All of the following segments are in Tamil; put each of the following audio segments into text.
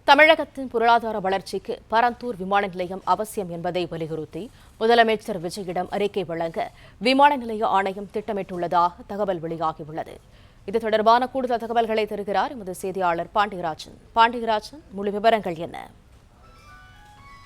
தமிழகத்தின் பொருளாதார வளர்ச்சிக்கு பரந்தூர் விமான நிலையம் அவசியம் என்பதை வலியுறுத்தி முதலமைச்சர் விஜயிடம் அறிக்கை வழங்க விமான நிலைய ஆணையம் திட்டமிட்டுள்ளதாக தகவல் வெளியாகியுள்ளது. இது தொடர்பான கூடுதல் தகவல்களை தருகிறார் எமது செய்தியாளர் பாண்டியராஜன். முழு விவரங்கள் என்ன?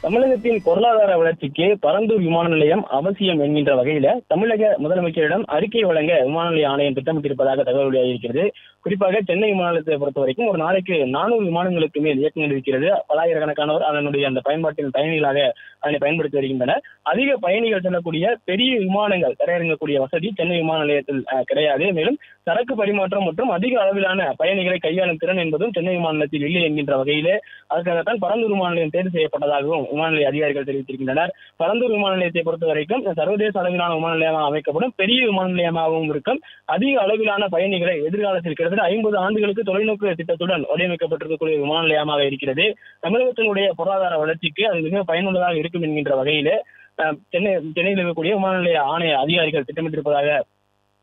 தமிழகத்தின் பொருளாதார வளர்ச்சிக்கு பரந்தூர் விமான நிலையம் அவசியம் என்கின்ற வகையில தமிழக முதலமைச்சரிடம் அறிக்கை வழங்க விமான நிலைய ஆணையம் திட்டமிட்டிருப்பதாக தகவல் வெளியாகியிருக்கிறது. குறிப்பாக சென்னை விமான நிலையத்தை பொறுத்த வரைக்கும் ஒரு நாளைக்கு 400 விமானங்களுக்கு மேல் இயக்கங்கள் இருக்கிறது. பல்லாயிரக்கணக்கானோர் அதனுடைய அந்த பயன்பாட்டின் பயணிகளாக அதனை பயன்படுத்தி வருகின்றனர். அதிக பயணிகள் செல்லக்கூடிய பெரிய விமானங்கள் தரையிறங்கக்கூடிய வசதி சென்னை விமான நிலையத்தில் கிடையாது. மேலும் சரக்கு பரிமாற்றம் மற்றும் அதிக அளவிலான பயணிகளை கையாளும் திறன் என்பதும் சென்னை விமான நிலையத்தில் இல்லை என்கின்ற வகையிலே அதற்காகத்தான் பரந்தூர் விமான நிலையம் தேர்வு செய்யப்பட்டதாகவும் விமான நிலைய அதிகாரிகள் தெரிவித்திருக்கின்றனர். பரந்தூர் விமான நிலையத்தை பொறுத்த வரைக்கும் சர்வதேச அளவிலான விமான நிலையமாக அமைக்கப்படும் பெரிய விமான நிலையமாகவும் இருக்கும். அதிக அளவிலான பயணிகளை எதிர்காலத்தில் கிட்டத்தட்ட 50 ஆண்டுகளுக்கு தொலைநோக்கு திட்டத்துடன் வடிவமைக்கப்பட்டிருக்கக்கூடிய விமான நிலையமாக இருக்கிறது. தமிழகத்தினுடைய பொருளாதார வளர்ச்சிக்கு அது மிக பயனுள்ளதாக இருக்கும் என்கின்ற வகையிலே சென்னையில் இருக்கக்கூடிய விமான நிலைய ஆணைய அதிகாரிகள் திட்டமிட்டிருப்பதாக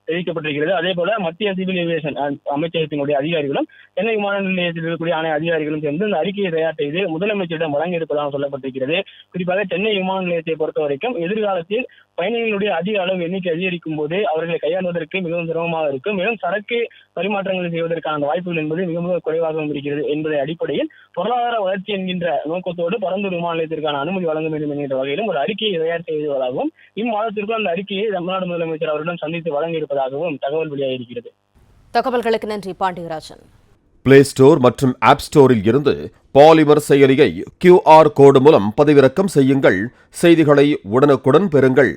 தெரிவிக்கப்பட்டிருக்கிறது. அதே போல மத்திய சிவில் ஏவியேஷன் அமைச்சகத்தினுடைய அதிகாரிகளும் சென்னை விமான நிலையத்தில் இருக்கக்கூடிய ஆணைய அதிகாரிகளும் சேர்ந்து இந்த அறிக்கையை தயார் செய்து முதலமைச்சரிடம் வழங்க இருப்பதாக சொல்லப்பட்டிருக்கிறது. குறிப்பாக சென்னை விமான நிலையத்தை பொறுத்த வரைக்கும் எதிர்காலத்தில் பயணிகளுடைய அதிக அளவு எண்ணிக்கை அதிகரிக்கும் போது அவர்களை கையாளுவதற்கு மிகவும் சிரமமாக இருக்கும். மேலும் சரக்கு பரிமாற்றங்களை செய்வதற்கான வாய்ப்புகள் என்பது மிக மிக குறைவாகவும் இருக்கிறது என்பதை அடிப்படையில் பொருளாதார வளர்ச்சி என்கின்ற நோக்கத்தோடு பரந்தூர் விமான நிலையத்திற்கான அனுமதி வழங்க வேண்டும் என்கின்ற வகையிலும் ஒரு அறிக்கையை தயார் செய்வதாகவும் இம்மாதத்திற்குள் அந்த அறிக்கையை தமிழ்நாடு முதலமைச்சர் அவரிடம் சந்தித்து வழங்க இருப்பதாகவும் தகவல் வெளியாகியிருக்கிறது. தகவல்களுக்கு நன்றி பாண்டியராஜன். பிளே ஸ்டோர் மற்றும் ஆப் ஸ்டோரில் இருந்து பாலிமர் செயலியை QR கோடு மூலம் பதிவிறக்கம் செய்யுங்கள். செய்திகளை உடனுக்குடன் பெறுங்கள்.